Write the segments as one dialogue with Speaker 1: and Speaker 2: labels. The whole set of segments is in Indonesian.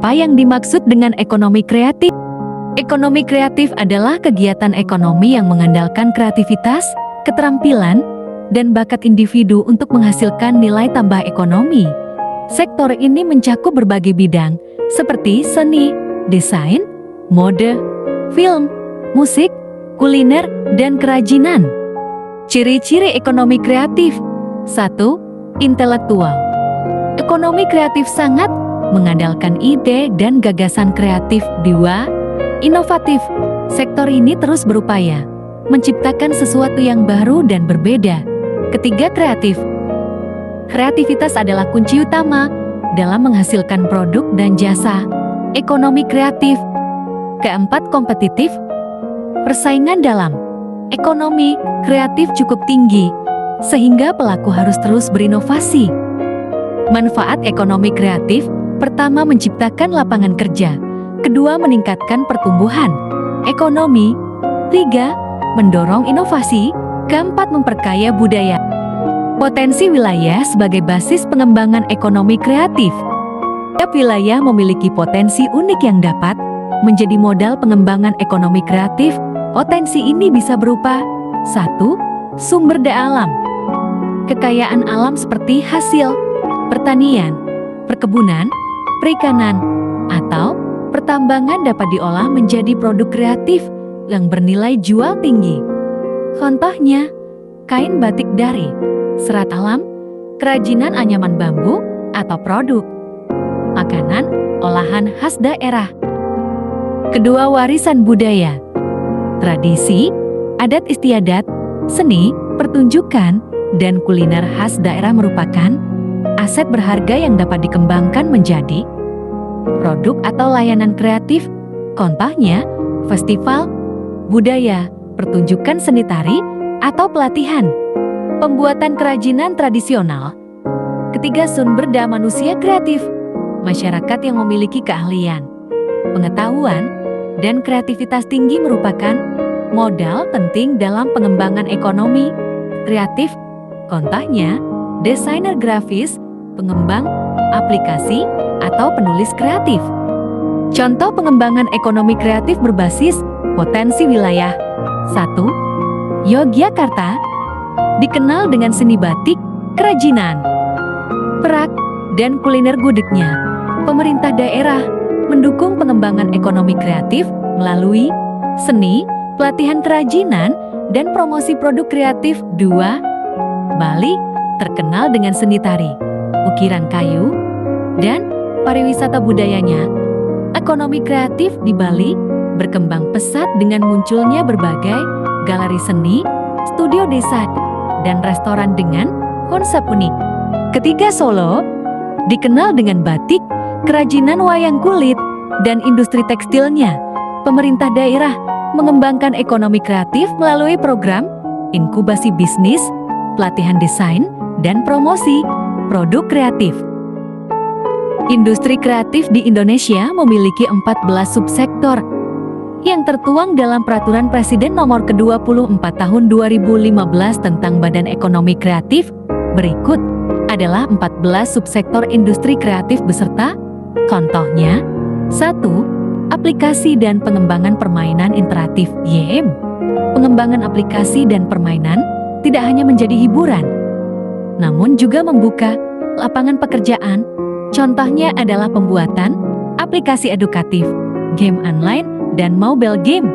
Speaker 1: Apa yang dimaksud dengan ekonomi kreatif? Ekonomi kreatif adalah kegiatan ekonomi yang mengandalkan kreativitas, keterampilan, dan bakat individu untuk menghasilkan nilai tambah ekonomi. Sektor ini mencakup berbagai bidang, seperti seni, desain, mode, film, musik, kuliner, dan kerajinan. Ciri-ciri ekonomi kreatif. 1. Intelektual. Ekonomi kreatif sangat mengandalkan ide dan gagasan kreatif. 2. Inovatif. Sektor ini terus berupaya menciptakan sesuatu yang baru dan berbeda. Ketiga, kreatif. Kreativitas adalah kunci utama dalam menghasilkan produk dan jasa. Ekonomi kreatif. Keempat, kompetitif. Persaingan dalam ekonomi kreatif cukup tinggi, sehingga pelaku harus terus berinovasi. Manfaat ekonomi kreatif: pertama, menciptakan lapangan kerja. Kedua, meningkatkan pertumbuhan ekonomi. 3. Mendorong inovasi. Keempat, memperkaya budaya. Potensi wilayah sebagai basis pengembangan ekonomi kreatif. Setiap wilayah memiliki potensi unik yang dapat menjadi modal pengembangan ekonomi kreatif. Potensi ini bisa berupa: 1. Sumber daya alam. Kekayaan alam seperti hasil pertanian, perkebunan, perikanan, atau pertambangan dapat diolah menjadi produk kreatif yang bernilai jual tinggi. Contohnya, kain batik dari serat alam, kerajinan anyaman bambu, atau produk makanan olahan khas daerah. Kedua, warisan budaya. Tradisi, adat istiadat, seni, pertunjukan, dan kuliner khas daerah merupakan aset berharga yang dapat dikembangkan menjadi produk atau layanan kreatif. Contohnya, festival budaya, pertunjukan seni tari, atau pelatihan pembuatan kerajinan tradisional. Ketiga, sumber daya manusia kreatif. Masyarakat yang memiliki keahlian, pengetahuan, dan kreativitas tinggi merupakan modal penting dalam pengembangan ekonomi kreatif. Contohnya, desainer grafis, pengembang aplikasi, atau penulis kreatif. Contoh pengembangan ekonomi kreatif berbasis potensi wilayah. 1. Yogyakarta dikenal dengan seni batik, kerajinan, perak, dan kuliner gudegnya. Pemerintah daerah mendukung pengembangan ekonomi kreatif melalui seni, pelatihan kerajinan, dan promosi produk kreatif. 2. Bali terkenal dengan seni tari, ukiran kayu, dan pariwisata budayanya. Ekonomi kreatif di Bali berkembang pesat dengan munculnya berbagai galeri seni, studio desa, dan restoran dengan konsep unik. Ketiga, Solo dikenal dengan batik, kerajinan wayang kulit, dan industri tekstilnya. Pemerintah daerah mengembangkan ekonomi kreatif melalui program inkubasi bisnis, pelatihan desain, dan promosi produk kreatif. Industri kreatif di Indonesia memiliki 14 subsektor yang tertuang dalam Peraturan Presiden Nomor ke-24 Tahun 2015 tentang Badan Ekonomi Kreatif. Berikut adalah 14 subsektor industri kreatif beserta contohnya. 1. Aplikasi dan pengembangan permainan interaktif (YM). Pengembangan aplikasi dan permainan tidak hanya menjadi hiburan, namun juga membuka lapangan pekerjaan. Contohnya adalah pembuatan aplikasi edukatif, game online, dan mobile game.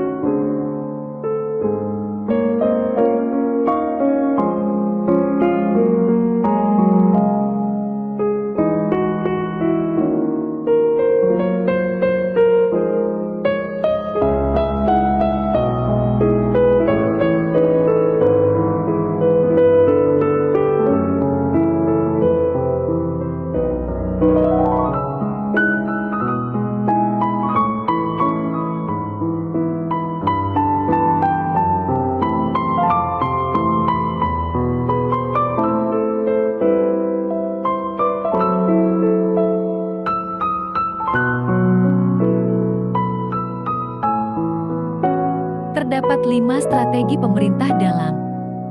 Speaker 1: Terdapat 5 strategi pemerintah dalam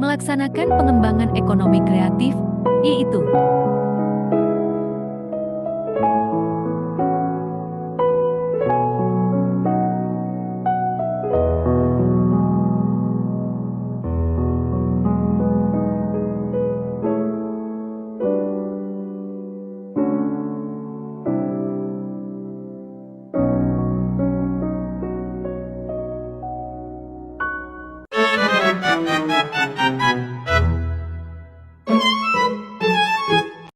Speaker 1: melaksanakan pengembangan ekonomi kreatif, yaitu